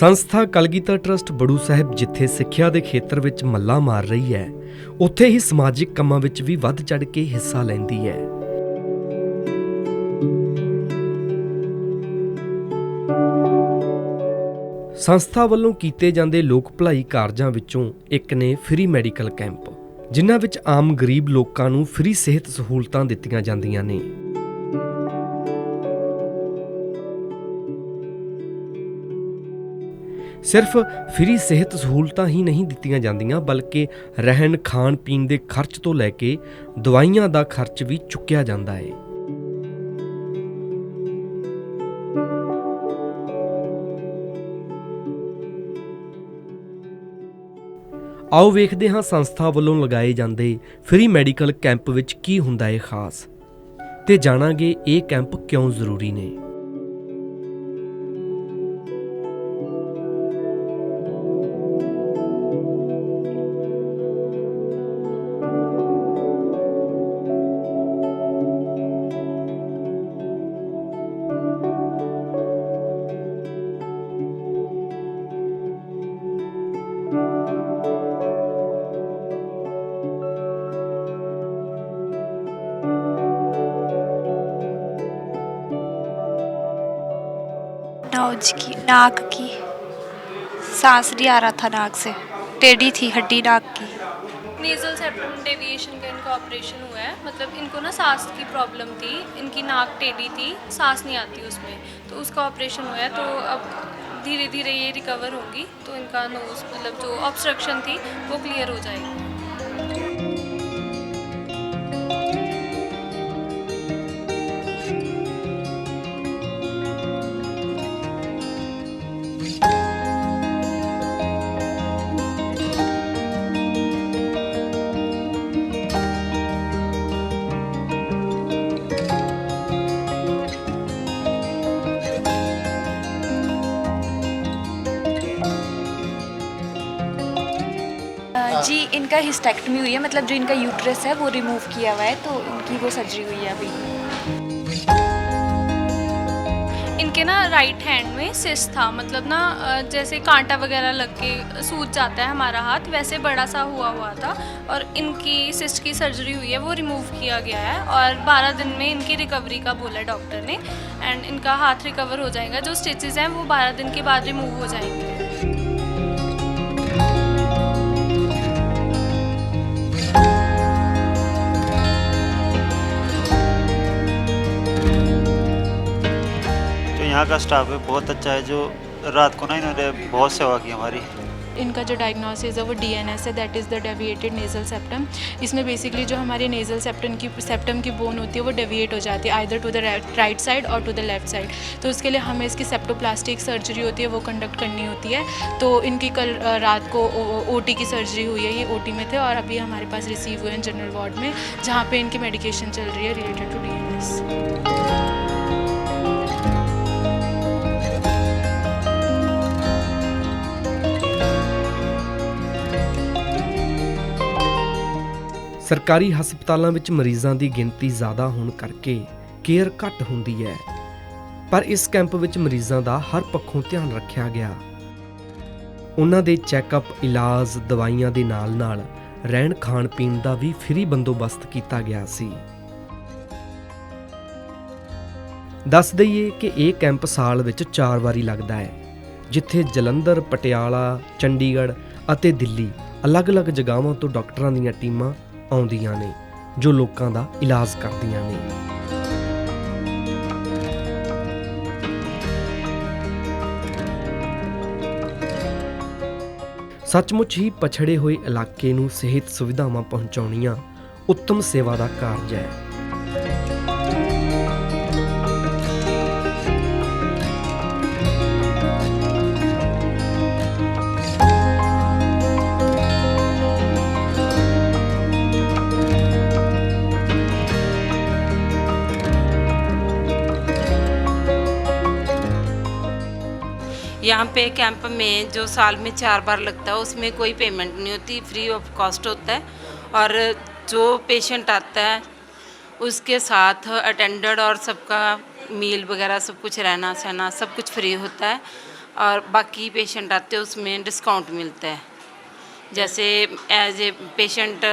ਸੰਸਥਾ ਕਲਗੀਧਰ ਟਰੱਸਟ ਬੜੂ ਸਾਹਿਬ ਜਿੱਥੇ ਸਿੱਖਿਆ ਦੇ ਖੇਤਰ ਵਿੱਚ ਮੱਲਾ ਮਾਰ ਰਹੀ ਹੈ, ਉੱਥੇ ਹੀ ਸਮਾਜਿਕ ਕੰਮਾਂ ਵਿੱਚ ਵੀ ਵੱਧ ਚੜ੍ਹ ਕੇ ਹਿੱਸਾ ਲੈਂਦੀ ਹੈ। ਸੰਸਥਾ ਵੱਲੋਂ ਕੀਤੇ ਜਾਂਦੇ ਲੋਕ ਭਲਾਈ ਕਾਰਜਾਂ ਵਿੱਚੋਂ ਇੱਕ ਨੇ ਫ੍ਰੀ ਮੈਡੀਕਲ ਕੈਂਪ, ਜਿਨ੍ਹਾਂ ਵਿੱਚ ਆਮ ਗਰੀਬ ਲੋਕਾਂ ਨੂੰ ਫ੍ਰੀ ਸਿਹਤ ਸਹੂਲਤਾਂ ਦਿੱਤੀਆਂ ਜਾਂਦੀਆਂ ਨੇ। ਸਿਰਫ ਫ੍ਰੀ ਸਿਹਤ ਸਹੂਲਤਾਂ ਹੀ ਨਹੀਂ ਦਿੱਤੀਆਂ ਜਾਂਦੀਆਂ, ਬਲਕਿ ਰਹਿਣ ਖਾਣ ਪੀਣ ਦੇ ਖਰਚ ਤੋਂ ਲੈ ਕੇ ਦਵਾਈਆਂ ਦਾ ਖਰਚ ਵੀ ਚੁੱਕਿਆ ਜਾਂਦਾ ਹੈ। ਆਓ ਵੇਖਦੇ ਹਾਂ ਸੰਸਥਾ ਵੱਲੋਂ ਲਗਾਏ ਜਾਂਦੇ ਫ੍ਰੀ ਮੈਡੀਕਲ ਕੈਂਪ ਵਿੱਚ ਕੀ ਹੁੰਦਾ ਹੈ ਖਾਸ, ਤੇ ਜਾਣਾਂਗੇ ਇਹ ਕੈਂਪ ਕਿਉਂ ਜ਼ਰੂਰੀ ਨੇ। नोज की, नाक की, सांस नहीं आ रहा था नाक से, टेढ़ी थी हड्डी नाक की। नेज़ल सेप्टम डेविएशन का इनका ऑपरेशन हुआ है। मतलब इनको ना सांस की प्रॉब्लम थी, इनकी नाक टेढ़ी थी, सांस नहीं आती उसमें, तो उसका ऑपरेशन हुआ है। तो अब धीरे धीरे ये रिकवर होंगी, तो इनका नोज़ मतलब जो ऑब्स्ट्रक्शन थी वो क्लियर हो जाएगी। जी इनका हिस्टेक्टमी हुई है, मतलब जो इनका यूट्रस है वो रिमूव किया हुआ है, तो इनकी वो सर्जरी हुई है अभी। इनके ना राइट हैंड में सिस्ट था, मतलब ना जैसे कांटा वगैरह लग के सूज जाता है हमारा हाथ, वैसे बड़ा सा हुआ था। और इनकी सिस्ट की सर्जरी हुई है, वो रिमूव किया गया है और 12 दिन में इनकी रिकवरी का बोला है डॉक्टर ने। एंड इनका हाथ रिकवर हो जाएगा, जो स्टिचेस हैं वो 12 दिन के बाद रिमूव हो जाएंगे। यहाँ का स्टाफ है बहुत अच्छा है, जो रात को ना इन्होंने बहुत सेवा की हमारी। इनका जो डायग्नोसिस है वो DNS है, that is the deviated nasal septum. इसमें बेसिकली जो हमारे नेज़ल सेप्टम की बोन होती है वो डेविएट हो जाती है either to the right side और टू द लेफ़्ट साइड। तो उसके लिए हमें इसकी सेप्टोप्लास्टिक सर्जरी होती है, वो कंडक्ट करनी होती है। तो इनकी कल रात को OT की सर्जरी हुई है, ये OT में थे और अभी हमारे पास रिसीव हुए हैं जनरल वार्ड में, जहाँ पर इनकी मेडिकेशन चल रही है रिलेटेड टू DNS। ਸਰਕਾਰੀ ਹਸਪਤਾਲਾਂ ਵਿੱਚ ਮਰੀਜ਼ਾਂ ਦੀ ਗਿਣਤੀ ਜ਼ਿਆਦਾ ਹੋਣ ਕਰਕੇ ਕੇਅਰ ਘੱਟ ਹੁੰਦੀ ਹੈ, ਪਰ ਇਸ ਕੈਂਪ ਵਿੱਚ ਮਰੀਜ਼ਾਂ ਦਾ ਹਰ ਪੱਖੋਂ ਧਿਆਨ ਰੱਖਿਆ ਗਿਆ। ਉਹਨਾਂ ਦੇ ਚੈੱਕਅਪ, ਇਲਾਜ, ਦਵਾਈਆਂ ਦੇ ਨਾਲ-ਨਾਲ ਰਹਿਣ ਖਾਣ ਪੀਣ ਦਾ ਵੀ ਫ੍ਰੀ ਬੰਦੋਬਸਤ ਕੀਤਾ ਗਿਆ ਸੀ। ਦੱਸ ਦਈਏ ਕਿ ਇਹ ਕੈਂਪ ਸਾਲ ਵਿੱਚ 4 ਵਾਰੀ ਲੱਗਦਾ ਹੈ, ਜਿੱਥੇ ਜਲੰਧਰ, ਪਟਿਆਲਾ, ਚੰਡੀਗੜ੍ਹ ਅਤੇ ਦਿੱਲੀ ਅਲੱਗ-ਅਲੱਗ ਜਗ੍ਹਾਵਾਂ ਤੋਂ ਡਾਕਟਰਾਂ ਦੀਆਂ ਟੀਮਾਂ ਆਉਂਦੀਆਂ ਨੇ, ਜੋ ਲੋਕਾਂ ਦਾ ਇਲਾਜ ਕਰਦੀਆਂ ਨੇ। ਸੱਚਮੁੱਚ ਹੀ ਪਛੜੇ ਹੋਏ ਇਲਾਕੇ ਨੂੰ ਸਿਹਤ ਸੁਵਿਧਾਵਾਂ ਪਹੁੰਚਾਉਣੀਆਂ ਉੱਤਮ ਸੇਵਾ ਦਾ ਕਾਰਜ ਹੈ। यहाँ पे कैंप में जो साल में 4 बार लगता है, उसमें कोई पेमेंट नहीं होती, फ्री ऑफ कॉस्ट होता है। और जो पेशेंट आता है उसके साथ अटेंडेंट और सबका मील वगैरह सब कुछ, रहना सहना सब कुछ फ्री होता है। और बाकी पेशेंट आते हैं उसमें डिस्काउंट मिलता है। जैसे एज ए पेशेंट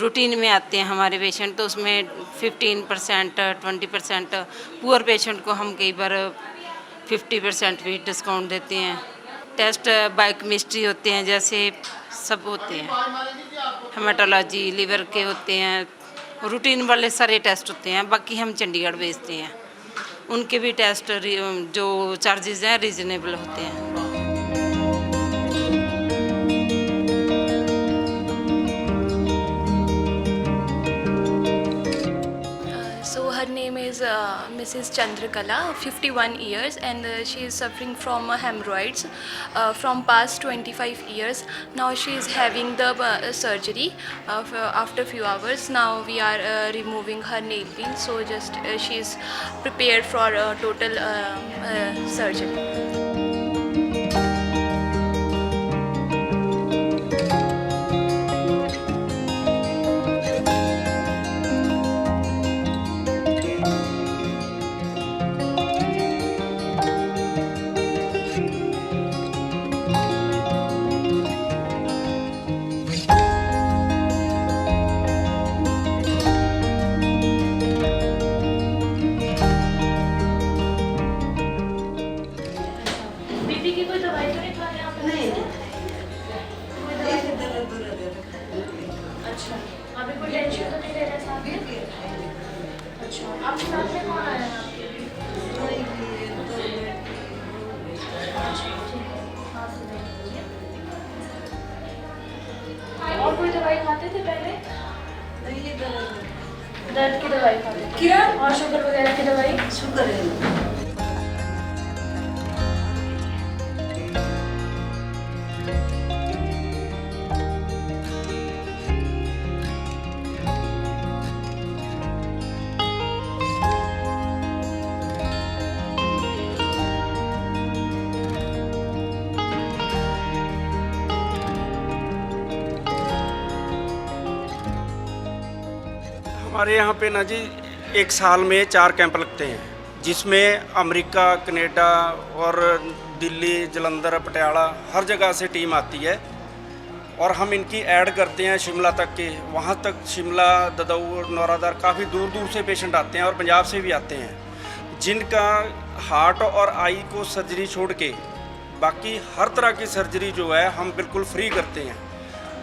रूटीन में आते हैं हमारे पेशेंट, तो उसमें 15% 20%, पुअर पेशेंट को हम कई बार 50% भी डिस्काउंट देते हैं। टेस्ट बायोकेमिस्ट्री होते हैं, जैसे सब होते हैं, हेमाटोलॉजी लीवर के होते हैं, रूटीन वाले सारे टेस्ट होते हैं। बाकी हम चंडीगढ़ भेजते हैं, उनके भी टेस्ट जो चार्जेस हैं रीजनेबल होते हैं। So her name is Mrs. Chandrakala, 51 years, and she is suffering from hemorrhoids from past 25 years. Now she is having the surgery after few hours. Now we are removing her nail pin, so just she is prepared for total surgery. और कोई दवाई खाते थे पहले? दर्द की दवाई खाते थे क्या? और शुगर वगैरह की दवाई? शुगर है। हमारे यहाँ पे ना जी एक साल में 4 कैंप लगते हैं, जिसमें अमेरिका, कनाडा और दिल्ली, जलंधर, पटियाला हर जगह से टीम आती है और हम इनकी ऐड करते हैं शिमला तक के। वहाँ तक शिमला, ददऊ, नौरादार काफ़ी दूर दूर से पेशेंट आते हैं और पंजाब से भी आते हैं, जिनका हार्ट और आई को सर्जरी छोड़ के बाकी हर तरह की सर्जरी जो है हम बिल्कुल फ्री करते हैं।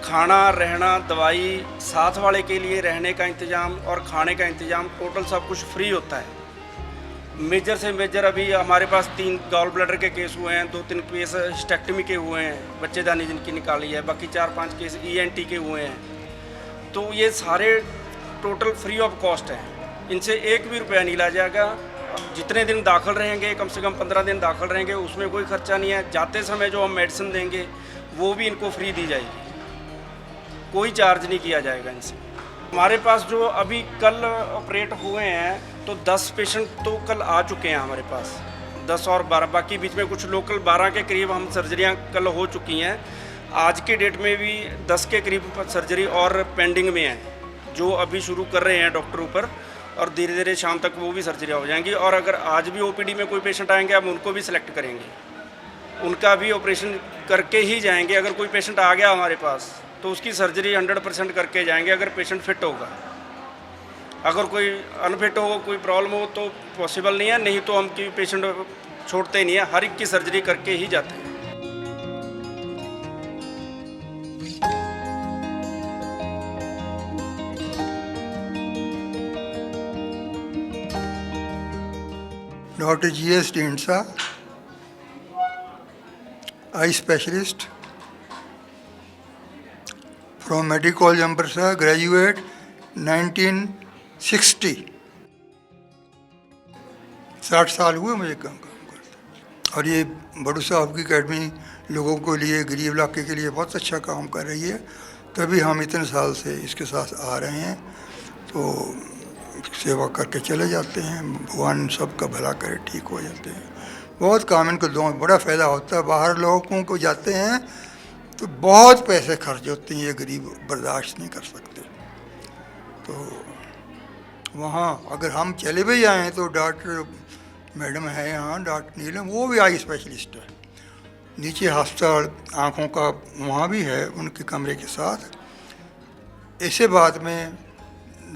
खाना, रहना, दवाई, साथ वाले के लिए रहने का इंतज़ाम और खाने का इंतज़ाम, टोटल सब कुछ फ्री होता है। मेजर से मेजर अभी हमारे पास 3 गॉल ब्लैडर के केस हुए हैं, 2-3 केस हिस्टेक्टमी के हुए हैं, बच्चेदानी जिनकी निकाली है, बाकी 4-5 केस ENT के हुए हैं। तो ये सारे टोटल फ्री ऑफ कॉस्ट हैं, इनसे 1 भी रुपया नहीं लिया जाएगा। जितने दिन दाखिल रहेंगे, कम से कम 15 दिन दाखिल रहेंगे, उसमें कोई खर्चा नहीं है। जाते समय जो हम मेडिसिन देंगे वो भी इनको फ्री दी जाएगी, कोई चार्ज नहीं किया जाएगा इनसे। हमारे पास जो अभी कल ऑपरेट हुए हैं तो 10 पेशेंट तो कल आ चुके हैं हमारे पास, 10 और 12, बाकी बीच में कुछ लोकल 12 के करीब हम सर्जरियां कल हो चुकी हैं। आज के डेट में भी 10 के करीब सर्जरी और पेंडिंग में है, जो अभी शुरू कर रहे हैं डॉक्टर ऊपर, और धीरे धीरे शाम तक वो भी सर्जरी हो जाएंगी। और अगर आज भी OPD में कोई पेशेंट आएंगे हम उनको भी सिलेक्ट करेंगे, उनका भी ऑपरेशन करके ही जाएंगे। अगर कोई पेशेंट आ गया हमारे पास तो उसकी सर्जरी 100% करके जाएंगे, अगर पेशेंट फिट होगा। अगर कोई अनफिट हो, कोई प्रॉब्लम हो तो पॉसिबल नहीं है, नहीं तो हम की पेशेंट छोड़ते नहीं है, हर एक की सर्जरी करके ही जाते हैं। Dr. G.S. Dindsa, eye specialist from Medical College Amritsar, graduate 1960। 60 साल हुए मुझे काम करते, और ये बड़ू साहब की अकेडमी लोगों के लिए, गरीब इलाके के लिए बहुत अच्छा काम कर रही है। तभी हम इतने साल से इसके साथ आ रहे हैं, तो सेवा करके चले जाते हैं। भगवान सबका भला करे, ठीक हो जाते हैं। बहुत काम इनको दो, बड़ा फ़ायदा होता है। बाहर लोगों को जाते हैं तो बहुत पैसे खर्च होते हैं, ये गरीब बर्दाश्त नहीं कर सकते। तो वहाँ अगर हम चले भी जाएँ तो डॉक्टर मैडम है यहाँ, डॉक्टर नीलम, वो भी आई स्पेशलिस्ट है, नीचे अस्पताल आँखों का वहाँ भी है उनके कमरे के साथ। ऐसे बाद में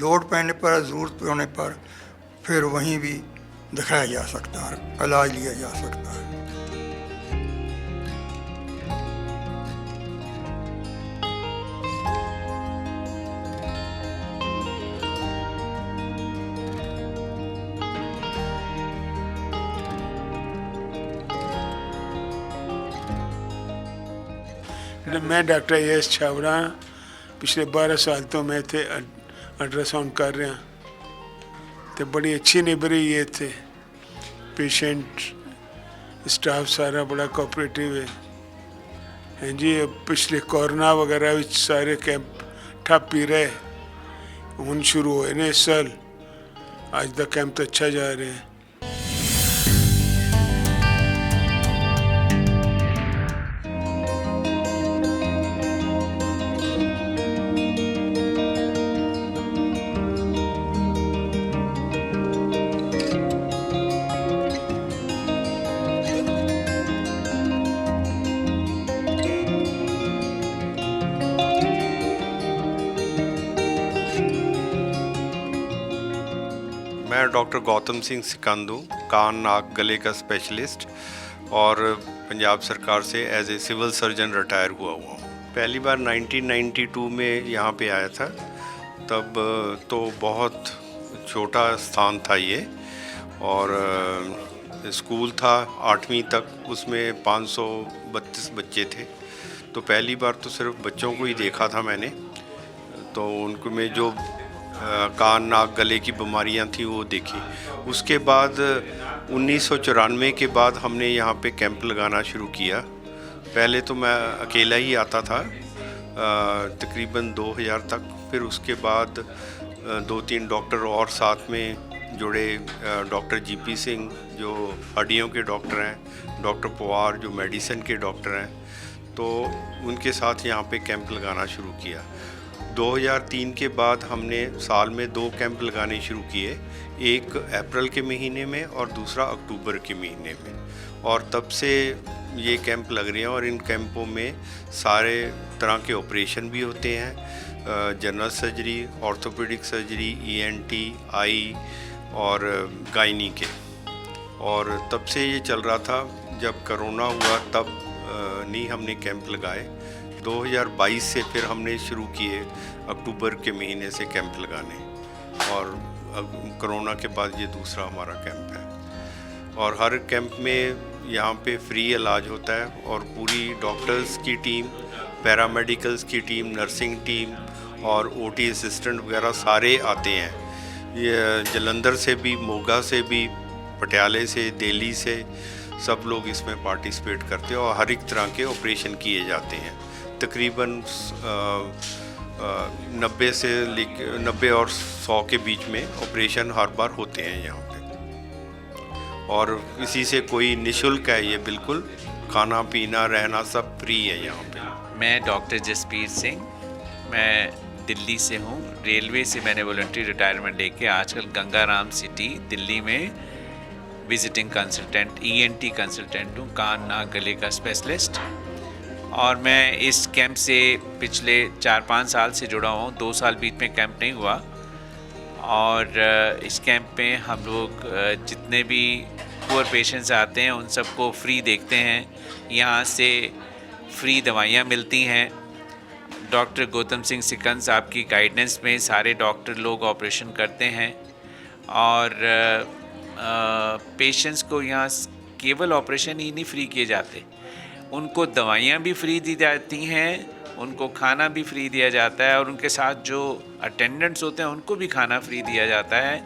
लोड पड़ने पर, ज़रूरत होने पर फिर वहीं भी दिखाया जा सकता है, इलाज लिया जा सकता है। मैं डॉक्टर एस छावड़ा, पिछले 12 साल तो मैं थे अल्ट्रासाउंड कर रहा, तो बड़ी अच्छी निभरी ये थे। पेशेंट स्टाफ सारा बड़ा कोऑपरेटिव है। हाँ जी, पिछले कोरोना वगैरह विच सारे कैंप ठप ही रहे, हुण शुरू होए ने इस साल। अज दा कैंप तो अच्छा जा रहा है। मैं डॉक्टर गौतम सिंह सिकंदू, कान नाक गले का स्पेशलिस्ट और पंजाब सरकार से as a civil surgeon retire हुआ हूँ। पहली बार 1992 में यहाँ पे आया था, तब तो बहुत छोटा स्थान था ये, और स्कूल था 8वीं तक, उसमें 532 बच्चे थे। तो पहली बार तो सिर्फ बच्चों को ही देखा था मैंने, तो उनको में जो कान नाक गले की बीमारियां थी वो देखी। उसके बाद 1994 के बाद हमने यहाँ पे कैंप लगाना शुरू किया। पहले तो मैं अकेला ही आता था तकरीबन 2000 तक, फिर उसके बाद 2-3 डॉक्टर और साथ में जुड़े। डॉक्टर जीपी सिंह जो हड्डियों के डॉक्टर हैं, डॉक्टर पवार जो मेडिसिन के डॉक्टर हैं, तो उनके साथ यहाँ पे कैंप लगाना शुरू किया। 2003 के बाद हमने साल में 2 कैंप लगाने शुरू किए, एक अप्रैल के महीने में और दूसरा अक्टूबर के महीने में, और तब से ये कैंप लग रहे हैं। और इन कैंपों में सारे तरह के ऑपरेशन भी होते हैं, general surgery, orthopaedic surgery, ENT, आई और गायनी के। और तब से ये चल रहा था, जब कोरोना हुआ तब नहीं हमने कैंप लगाए। 2022 से फिर हमने शुरू किए अक्टूबर के महीने से कैंप लगाने, और कोरोना के बाद ये दूसरा हमारा कैंप है। और हर कैंप में यहाँ पे फ्री इलाज होता है, और पूरी डॉक्टर्स की टीम, पैरामेडिकल्स की टीम, नर्सिंग टीम और OT असिस्टेंट वगैरह सारे आते हैं। ये जलंधर से भी, मोगा से भी, पटियाले से, दिल्ली से, सब लोग इसमें पार्टिसिपेट करते हैं, और हर एक तरह के ऑपरेशन किए जाते हैं। तकरीबन 90 और 100 के बीच में ऑपरेशन हर बार होते हैं यहाँ पे, और इसी से कोई निशुल्क है ये, बिल्कुल खाना पीना रहना सब फ्री है यहाँ पे। मैं डॉक्टर जसबीर सिंह, मैं दिल्ली से हूँ। रेलवे से मैंने वॉलंटरी रिटायरमेंट लेके आजकल गंगाराम सिटी दिल्ली में विजिटिंग कंसल्टेंट, ENT कंसल्टेंट हूँ, कान नाक गले का स्पेशलिस्ट। और मैं इस कैंप से पिछले 4-5 साल से जुड़ा हूँ। 2 साल बीच में कैंप नहीं हुआ, और इस कैंप में हम लोग जितने भी पुअर पेशेंट्स आते हैं उन सबको फ्री देखते हैं। यहाँ से फ्री दवाइयाँ मिलती हैं। डॉक्टर गौतम सिंह सिकंद साहब की गाइडेंस में सारे डॉक्टर लोग ऑपरेशन करते हैं, और पेशेंट्स को यहाँ केवल ऑपरेशन ही नहीं फ्री किए जाते, उनको दवाइयाँ भी फ्री दी जाती हैं, उनको खाना भी फ्री दिया जाता है, और उनके साथ जो अटेंडेंट्स होते हैं उनको भी खाना फ्री दिया जाता है।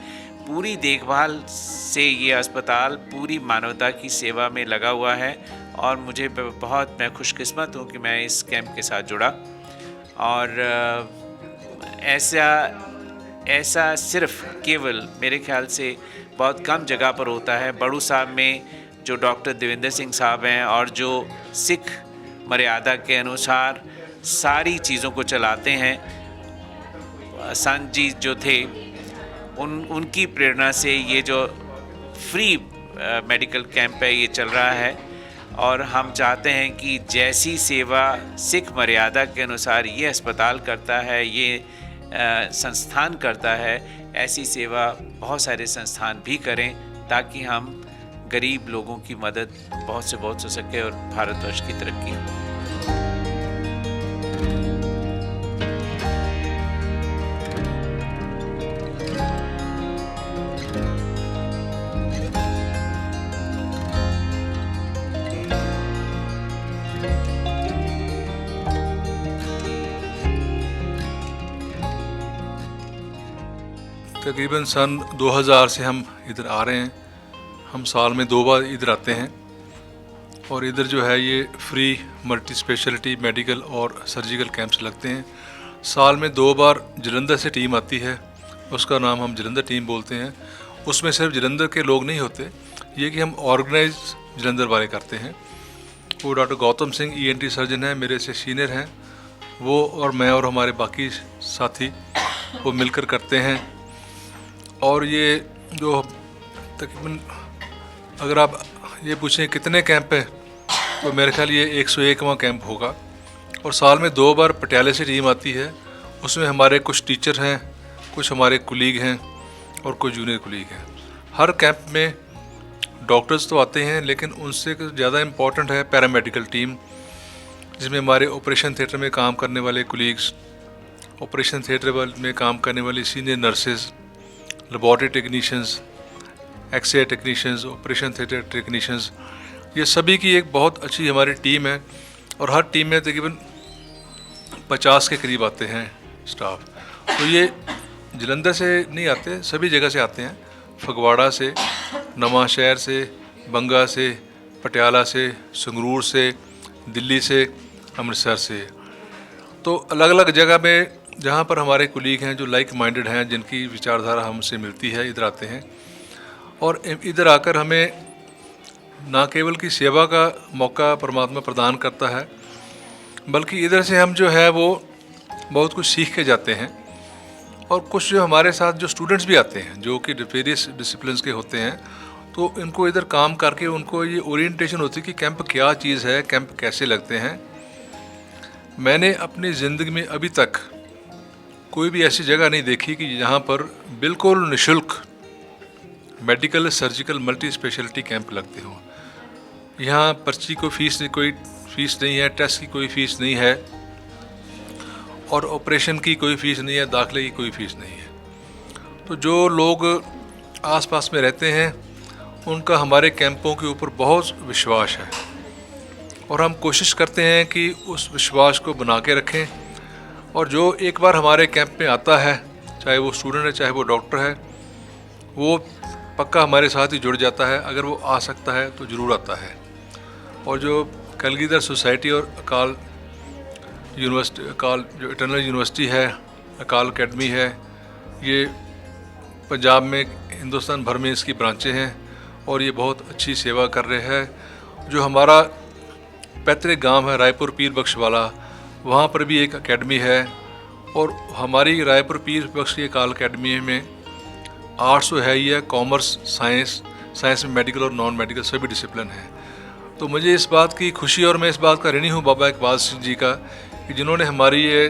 पूरी देखभाल से ये अस्पताल पूरी मानवता की सेवा में लगा हुआ है, और मुझे बहुत, मैं खुशकिस्मत हूँ कि मैं इस कैंप के साथ जुड़ा। और ऐसा सिर्फ केवल मेरे ख्याल से बहुत कम जगह पर होता है। बड़ू साहब में जो डॉक्टर देवेंद्र सिंह साहब हैं, और जो सिख मर्यादा के अनुसार सारी चीज़ों को चलाते हैं, संत जी जो थे, उनकी प्रेरणा से ये जो फ्री मेडिकल कैंप है ये चल रहा है। और हम चाहते हैं कि जैसी सेवा सिख मर्यादा के अनुसार ये अस्पताल करता है, ये संस्थान करता है, ऐसी सेवा बहुत सारे संस्थान भी करें ताकि हम गरीब लोगों की मदद बहुत से बहुत हो सके और भारतवर्ष की तरक्की हो। तकरीबन सन 2000 से हम इधर आ रहे हैं। हम साल में 2 बार इधर आते हैं और इधर जो है ये फ्री मल्टी स्पेशलिटी मेडिकल और सर्जिकल कैंप्स लगते हैं। साल में 2 बार जलंधर से टीम आती है, उसका नाम हम जलंधर टीम बोलते हैं। उसमें सिर्फ जलंधर के लोग नहीं होते, ये कि हम ऑर्गेनाइज जलंधर वाले करते हैं। वो doctor Gautam Singh ENT surgeon हैं, मेरे से सीनियर हैं। वो और मैं और हमारे बाकी साथी वो मिलकर करते हैं। और ये जो तकरीबन अगर आप ये पूछें कितने कैंप हैं तो मेरे ख्याल ये 101वां कैंप होगा। और साल में 2 बार पटियाले से टीम आती है, उसमें हमारे कुछ टीचर हैं, कुछ हमारे कुलीग हैं और कुछ जूनियर कुलीग हैं। हर कैंप में डॉक्टर्स तो आते हैं, लेकिन उनसे ज़्यादा इम्पॉर्टेंट है पैरामेडिकल टीम, जिसमें हमारे ऑपरेशन थिएटर में काम करने वाले कुलीग्स, ऑपरेशन थिएटर में काम करने वाली senior nurses, laboratory technicians, x-ray technicians, operation theatre technicians, ये सभी की एक बहुत अच्छी हमारी टीम है। और हर टीम में तकरीबन 50 के करीब आते हैं स्टाफ। तो ये जलंधर से नहीं आते, सभी जगह से आते हैं, फगवाड़ा से, नवांशहर से, बंगा से, पटियाला से, संगरूर से, दिल्ली से, अमृतसर से। तो अलग अलग जगह में जहाँ पर हमारे कुलीग हैं जो लाइक माइंडेड हैं, जिनकी विचारधारा हमसे मिलती है, इधर आते हैं। और इधर आकर हमें ना केवल की सेवा का मौका परमात्मा प्रदान करता है, बल्कि इधर से हम जो है वो बहुत कुछ सीख के जाते हैं। और कुछ जो हमारे साथ जो स्टूडेंट्स भी आते हैं जो कि वेरियस डिसिप्लिन्स के होते हैं, तो इनको इधर काम करके उनको ये ओरिएंटेशन होती है कि कैंप क्या चीज़ है, कैंप कैसे लगते हैं। मैंने अपनी ज़िंदगी में अभी तक कोई भी ऐसी जगह नहीं देखी कि जहाँ पर बिल्कुल निःशुल्क medical surgical multi speciality camp लगते हों। यहाँ पर्ची को कोई फ़ीस नहीं है, टेस्ट की कोई फ़ीस नहीं है, और ऑपरेशन की कोई फ़ीस नहीं है, दाखिले की कोई फ़ीस नहीं है। तो जो लोग आसपास में रहते हैं उनका हमारे कैंपों के ऊपर बहुत विश्वास है, और हम कोशिश करते हैं कि उस विश्वास को बना के रखें। और जो एक बार हमारे कैंप में आता है, चाहे वो स्टूडेंट है चाहे वो डॉक्टर है, वो पक्का हमारे साथ ही जुड़ जाता है। अगर वो आ सकता है तो ज़रूर आता है। और जो कलगीधर सोसाइटी और अकाल जो इटर्नल यूनिवर्सिटी है, अकाल अकेडमी है, ये पंजाब में, हिंदुस्तान भर में इसकी ब्रांचें हैं और ये बहुत अच्छी सेवा कर रहे हैं। जो हमारा पैतृक गांव है रायपुर पीर बख्श वाला, वहाँ पर भी एक एकेडमी है। और हमारी रायपुर पीर बख्श की अकाल अकेडमी में आर्ट्स तो है ही है, कॉमर्स, साइंस में मेडिकल और नॉन मेडिकल सभी डिसिप्लिन हैं। तो मुझे इस बात की खुशी और मैं इस बात का ऋणी हूँ बाबा इकबाल सिंह जी का, कि जिन्होंने हमारी ये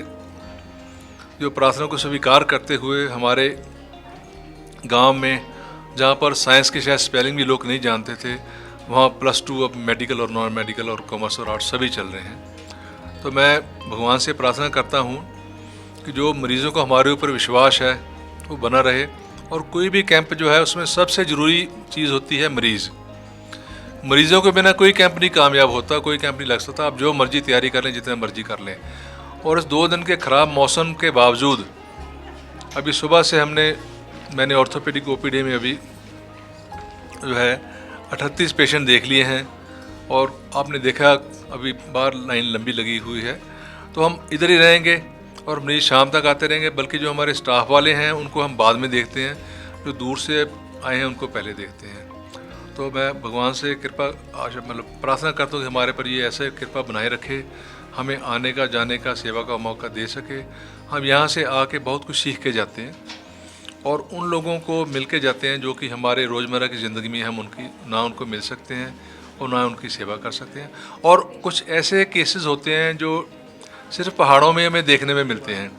जो प्रार्थना को स्वीकार करते हुए हमारे गांव में, जहाँ पर साइंस के शायद स्पेलिंग भी लोग नहीं जानते थे, वहाँ +2 अब मेडिकल और नॉन मेडिकल और कॉमर्स और आर्ट्स सभी चल रहे हैं। तो मैं भगवान से प्रार्थना करता हूँ कि जो मरीज़ों को हमारे ऊपर विश्वास है वो बना रहे। और कोई भी कैंप जो है उसमें सबसे ज़रूरी चीज़ होती है मरीज़ों के बिना कोई कैंप नहीं कामयाब होता, कोई कैंप नहीं लग सकता। आप जो मर्जी तैयारी कर लें, जितना मर्जी कर लें। और इस 2 दिन के ख़राब मौसम के बावजूद अभी सुबह से मैंने ऑर्थोपेडिक OPD में अभी जो है 38 पेशेंट देख लिए हैं। और आपने देखा अभी बाहर लाइन लंबी लगी हुई है। तो हम इधर ही रहेंगे और मरीज़ शाम तक आते रहेंगे। बल्कि जो हमारे स्टाफ वाले हैं उनको हम बाद में देखते हैं, जो दूर से आए हैं उनको पहले देखते हैं। तो मैं भगवान से कृपा प्रार्थना करता हूँ कि हमारे पर ये ऐसे कृपा बनाए रखे, हमें आने का, जाने का, सेवा का मौका दे सके। हम यहाँ से आके बहुत कुछ सीख के जाते हैं और उन लोगों को मिल के जाते हैं जो कि हमारे रोज़मर्रा की ज़िंदगी में हम उनको मिल सकते हैं। उन्हें उनकी सेवा कर सकते हैं। और कुछ ऐसे केसेस होते हैं जो सिर्फ पहाड़ों में हमें देखने में मिलते हैं,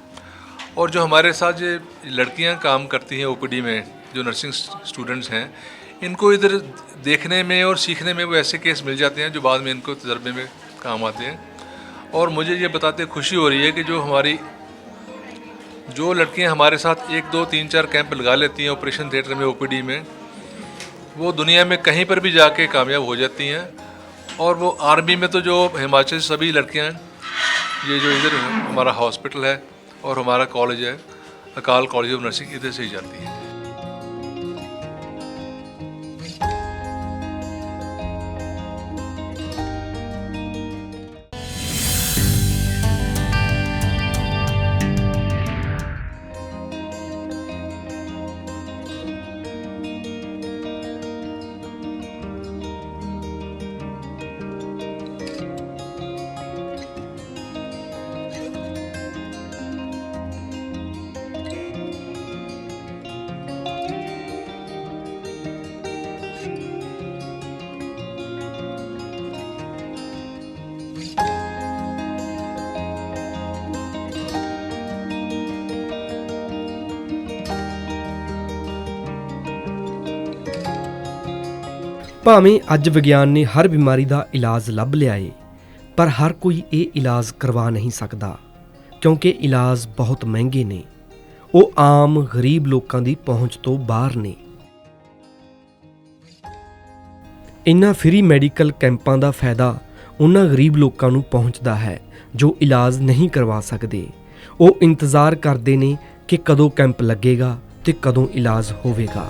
और जो हमारे साथ ये लड़कियां काम करती हैं ओपीडी में, जो नर्सिंग स्टूडेंट्स हैं, इनको इधर देखने में और सीखने में वो ऐसे केस मिल जाते हैं जो बाद में इनको तजर्बे में काम आते हैं। और मुझे ये बताते खुशी हो रही है कि जो लड़कियां हमारे साथ 1, 2, 3, 4 कैंप लगा लेती हैं ऑपरेशन थिएटर में, ओपीडी में, वो दुनिया में कहीं पर भी जाके कामयाब हो जाती हैं। और वो आर्मी में तो जो हिमाचल से सभी लड़कियां हैं, ये जो इधर हमारा हॉस्पिटल है और हमारा कॉलेज है अकाल कॉलेज ऑफ नर्सिंग, इधर से ही जाती है। ਭਾਵੇਂ ਅੱਜ ਵਿਗਿਆਨ ਨੇ ਹਰ ਬਿਮਾਰੀ ਦਾ ਇਲਾਜ ਲੱਭ ਲਿਆ ਏ, ਪਰ ਹਰ ਕੋਈ ਇਹ ਇਲਾਜ ਕਰਵਾ ਨਹੀਂ ਸਕਦਾ, ਕਿਉਂਕਿ ਇਲਾਜ ਬਹੁਤ ਮਹਿੰਗੇ ਨੇ। ਉਹ ਆਮ ਗਰੀਬ ਲੋਕਾਂ ਦੀ ਪਹੁੰਚ ਤੋਂ ਬਾਹਰ ਨੇ। ਇਨ੍ਹਾਂ ਫ੍ਰੀ ਮੈਡੀਕਲ ਕੈਂਪਾਂ ਦਾ ਫਾਇਦਾ ਉਹਨਾਂ ਗਰੀਬ ਲੋਕਾਂ ਨੂੰ ਪਹੁੰਚਦਾ ਹੈ ਜੋ ਇਲਾਜ ਨਹੀਂ ਕਰਵਾ ਸਕਦੇ। ਉਹ ਇੰਤਜ਼ਾਰ ਕਰਦੇ ਨੇ ਕਿ ਕਦੋਂ ਕੈਂਪ ਲੱਗੇਗਾ ਤੇ ਕਦੋਂ ਇਲਾਜ ਹੋਵੇਗਾ।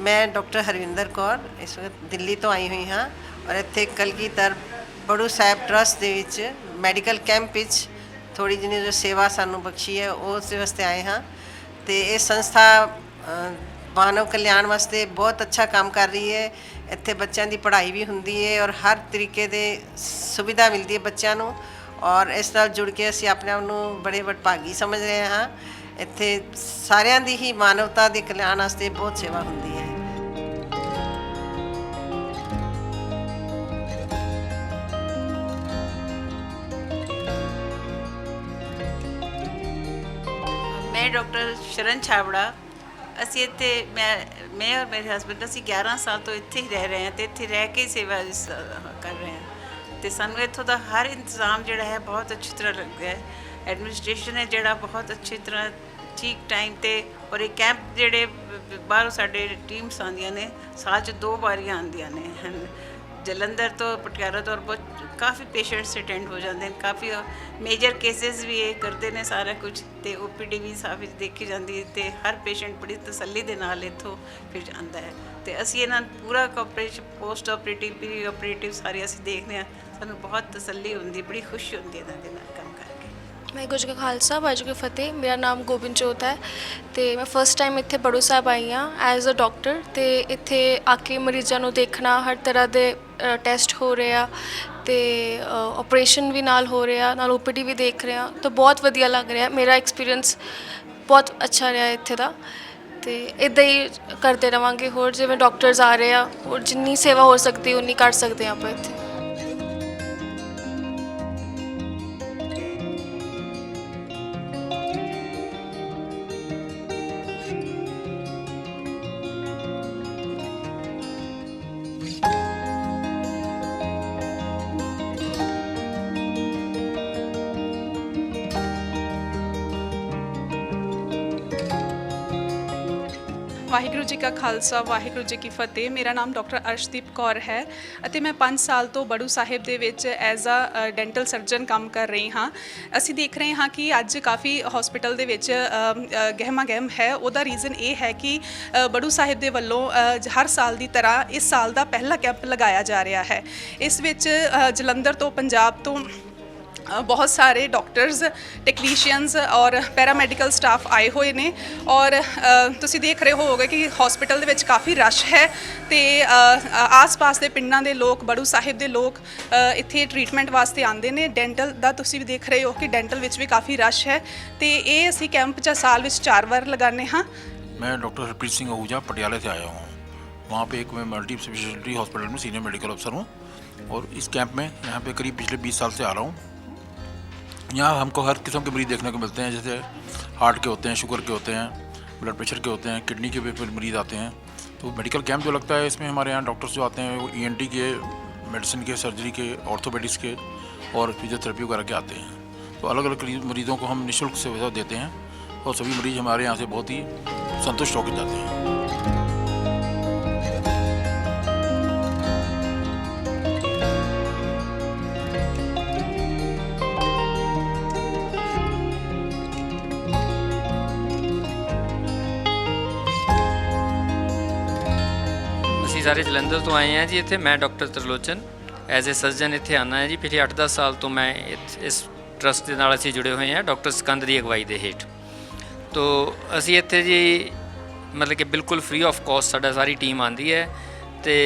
मैं डॉक्टर हरविंदर कौर इस वक्त दिल्ली तो आई हुई हाँ, और इत्थे कलगीधर बड़ू साहब ट्रस्ट दे विच मैडिकल कैंप विच थोड़ी जिनी जो सेवा सानू बख्शी है उस वास्ते आए हाँ। तो ये संस्था मानव कल्याण वास्ते बहुत अच्छा काम कर रही है। इत्थे बच्चों की पढ़ाई भी होंदी है और हर तरीके दे सुविधा मिलती है बच्चों नू, और इस नाल जुड़ के असीं अपने आप नू बड़े वडभागी समझ रहे हाँ। इत्थे सारियां दी ही मानवता के कल्याण वास्ते बहुत सेवा होंदी है। मैं डॉक्टर शरण छाबड़ा, ਅਸੀਂ ਇੱਥੇ ਮੈਂ ਔਰ ਮੇਰੇ ਹਸਬੈਂਡ ਅਸੀਂ 11 ਸਾਲ ਤੋਂ ਇੱਥੇ ਹੀ ਰਹਿ ਰਹੇ ਹਾਂ ਤੇ ਇੱਥੇ ਰਹਿ ਕੇ ਸੇਵਾ ਕਰ ਰਹੇ ਹਾਂ ਤੇ ਸਾਨੂੰ ਇੱਥੋਂ ਦਾ ਹਰ ਇੰਤਜ਼ਾਮ ਜਿਹੜਾ ਹੈ ਬਹੁਤ ਅੱਛੀ ਤਰ੍ਹਾਂ ਲੱਗਦਾ ਹੈ। ਐਡਮਿਨਿਸਟ੍ਰੇਸ਼ਨ ਹੈ ਜਿਹੜਾ ਬਹੁਤ ਅੱਛੀ ਤਰ੍ਹਾਂ ਠੀਕ ਟਾਈਮ ਤੇ, ਔਰ ਇਹ ਕੈਂਪ ਜਿਹੜੇ ਬਾਹਰੋਂ ਸਾਡੇ ਟੀਮਸ ਆਉਂਦੀਆਂ ਨੇ, ਸਾਲ 'ਚ 2 ਵਾਰੀਆਂ ਆਉਂਦੀਆਂ ਨੇ ਹਨ, ਜਲੰਧਰ ਤੋਂ ਪਟਿਆਲਾ ਤੋਂ, ਔਰ ਕਾਫੀ ਪੇਸ਼ੈਂਟਸ ਅਟੈਂਡ ਹੋ ਜਾਂਦੇ ਨੇ, ਕਾਫੀ ਮੇਜਰ ਕੇਸਿਸ ਵੀ ਇਹ ਕਰਦੇ ਨੇ ਸਾਰਾ ਕੁਝ, ਤੇ ਓਪੀਡੀ ਵੀ ਸਾਫ ਦੇਖੀ ਜਾਂਦੀ ਤੇ ਹਰ ਪੇਸ਼ੈਂਟ ਬੜੀ ਤਸੱਲੀ ਦੇ ਨਾਲ ਇੱਥੋਂ ਫਿਰ ਜਾਂਦਾ ਹੈ। ਤੇ ਅਸੀਂ ਇਹਨਾਂ ਪੂਰਾ cooperation post operative pre operative ਸਾਰੇ ਅਸੀਂ ਦੇਖਦੇ ਹਾਂ, ਸਾਨੂੰ ਬਹੁਤ ਤਸੱਲੀ ਹੁੰਦੀ, ਬੜੀ ਖੁਸ਼ੀ ਹੁੰਦੀ ਇਹਨਾਂ ਦੇ ਨਾਲ ਕੰਮ ਕਰਕੇ। ਵਾਹਿਗੁਰੂ ਜੀ ਕਾ ਖਾਲਸਾ ਵਾਹਿਗੁਰੂ ਜੀ ਕੀ ਫਤਿਹ। ਮੇਰਾ ਨਾਮ ਗੋਬਿੰਦਜੋਤ ਹੈ ਤੇ ਮੈਂ ਫਸਟ ਟਾਈਮ ਇੱਥੇ ਬੜੂ ਸਾਹਿਬ ਆਈ ਹਾਂ ਐਜ਼ ਅ ਡਾਕਟਰ। ਤੇ ਇੱਥੇ ਆ ਕੇ ਮਰੀਜ਼ਾਂ ਨੂੰ ਦੇਖਣਾ, ਹਰ ਤਰ੍ਹਾਂ ਦੇ ਟੈਸਟ ਹੋ ਰਹੇ ਆ ਤੇ ਆਪਰੇਸ਼ਨ ਵੀ ਨਾਲ ਹੋ ਰਿਹਾ, ਨਾਲ ਓਪੀਡੀ ਵੀ ਦੇਖ ਰਹੇ ਹਾਂ, ਤਾਂ ਬਹੁਤ ਵਧੀਆ ਲੱਗ ਰਿਹਾ। ਮੇਰਾ ਐਕਸਪੀਰੀਅੰਸ ਬਹੁਤ ਅੱਛਾ ਰਿਹਾ ਇੱਥੇ ਦਾ, ਤੇ ਇੱਦਾਂ ਹੀ ਕਰਦੇ ਰਵਾਂਗੇ। ਹੋਰ ਜਿਵੇਂ ਡਾਕਟਰਸ ਆ ਰਹੇ ਆ, ਹੋਰ ਜਿੰਨੀ ਸੇਵਾ ਹੋ ਸਕਦੀ ਉਨੀ ਕਰ ਸਕਦੇ ਹਾਂ ਆਪਾਂ ਇੱਥੇ। ਵਾਹਿਗੁਰੂ ਜੀ ਕਾ ਖਾਲਸਾ ਵਾਹਿਗੁਰੂ ਜੀ ਕੀ ਫਤਿਹ। ਮੇਰਾ ਨਾਮ ਡਾਕਟਰ ਅਰਸ਼ਦੀਪ ਕੌਰ ਹੈ ਅਤੇ ਮੈਂ 5 ਸਾਲ ਤੋਂ ਬੜੂ ਸਾਹਿਬ ਦੇ ਵਿੱਚ ਐਜ਼ ਅ ਡੈਂਟਲ ਸਰਜਨ ਕੰਮ ਕਰ ਰਹੀ ਹਾਂ। ਅਸੀਂ ਦੇਖ ਰਹੇ ਹਾਂ ਕਿ ਅੱਜ ਕਾਫੀ ਹਸਪੀਟਲ ਦੇ ਵਿੱਚ ਗਹਿਮਾ ਗਹਿਮ ਹੈ। ਉਹਦਾ ਰੀਜ਼ਨ ਇਹ ਹੈ ਕਿ ਬੜੂ ਸਾਹਿਬ ਦੇ ਵੱਲੋਂ ਹਰ ਸਾਲ ਦੀ ਤਰ੍ਹਾਂ ਇਸ ਸਾਲ ਦਾ ਪਹਿਲਾ ਕੈਂਪ ਲਗਾਇਆ ਜਾ ਰਿਹਾ ਹੈ। ਇਸ ਵਿੱਚ ਜਲੰਧਰ ਤੋਂ, ਪੰਜਾਬ ਤੋਂ बहुत सारे डॉक्टर्स ਟੈਕਨੀਸ਼ੀਅਨਸ ਔਰ ਪੈਰਾਮੈਡੀਕਲ ਸਟਾਫ ਆਏ ਹੋਏ ਨੇ ਔਰ ਤੁਸੀਂ ਦੇਖ ਰਹੇ ਹੋਵੋਗੇ ਕਿ ਹਸਪੀਟਲ ਦੇ ਵਿੱਚ ਕਾਫੀ ਰਸ਼ ਹੈ ਤੇ ਆਸ-ਪਾਸ ਦੇ ਪਿੰਡਾਂ ਦੇ ਲੋਕ ਬੜੂ ਸਾਹਿਬ ਦੇ ਲੋਕ ਇੱਥੇ ਟ੍ਰੀਟਮੈਂਟ ਵਾਸਤੇ ਆਉਂਦੇ ਨੇ। ਡੈਂਟਲ ਦਾ ਤੁਸੀਂ ਵੀ ਦੇਖ ਰਹੇ ਹੋ ਕਿ ਡੈਂਟਲ ਵਿੱਚ ਵੀ ਕਾਫੀ ਰਸ਼ ਹੈ ਤੇ ਇਹ ਅਸੀਂ ਕੈਂਪ 'ਚ ਸਾਲ ਵਿੱਚ 4 ਵਾਰ ਲਗਾਉਂਦੇ ਹਾਂ। मैं डॉक्टर हरप्रीत सिंह आहूजा पटियाले से आया हूँ। वहाँ पे एक मैं मल्टी स्पेशलिटी हॉस्पिटल में सीनियर मेडिकल अफसर हूँ और इस कैंप में यहाँ पे करीब पिछले 20 साल से आ रहा हूँ। यहाँ हमको हर किस्म के मरीज़ देखने को मिलते हैं, जैसे हार्ट के होते हैं, शुगर के होते हैं, ब्लड प्रेशर के होते हैं, किडनी के भी मरीज़ आते हैं। तो मेडिकल कैंप जो लगता है इसमें हमारे यहाँ डॉक्टर्स जो आते हैं वो ENT के, मेडिसिन के, सर्जरी के, ऑर्थोपेडिक्स के और फिजियोथेरेपी वगैरह के आते हैं। तो अलग अलग मरीज़ों को हम निःशुल्क सेवा देते हैं और सभी मरीज़ हमारे यहाँ से बहुत ही संतुष्ट होकर जाते हैं। ਅਸੀਂ ਸਾਰੇ ਜਲੰਧਰ ਤੋਂ ਆਏ ਹਾਂ ਜੀ। ਇੱਥੇ ਮੈਂ doctor Tarlochan as a surgeon ਇੱਥੇ ਆਉਣਾ ਹੈ ਜੀ। ਪਿਛਲੇ 8-10 ਸਾਲ ਤੋਂ ਮੈਂ ਇਸ ਟਰਸਟ ਦੇ ਨਾਲ ਅਸੀਂ ਜੁੜੇ ਹੋਏ ਹਾਂ ਡਾਕਟਰ ਸਿਕੰਦਰ ਦੀ ਅਗਵਾਈ ਦੇ ਹੇਠ। ਤੋ ਅਸੀਂ ਇੱਥੇ ਜੀ ਮਤਲਬ ਕਿ ਬਿਲਕੁਲ ਫ੍ਰੀ ਆਫ ਕੋਸਟ ਸਾਡਾ ਸਾਰੀ ਟੀਮ ਆਉਂਦੀ ਹੈ ਅਤੇ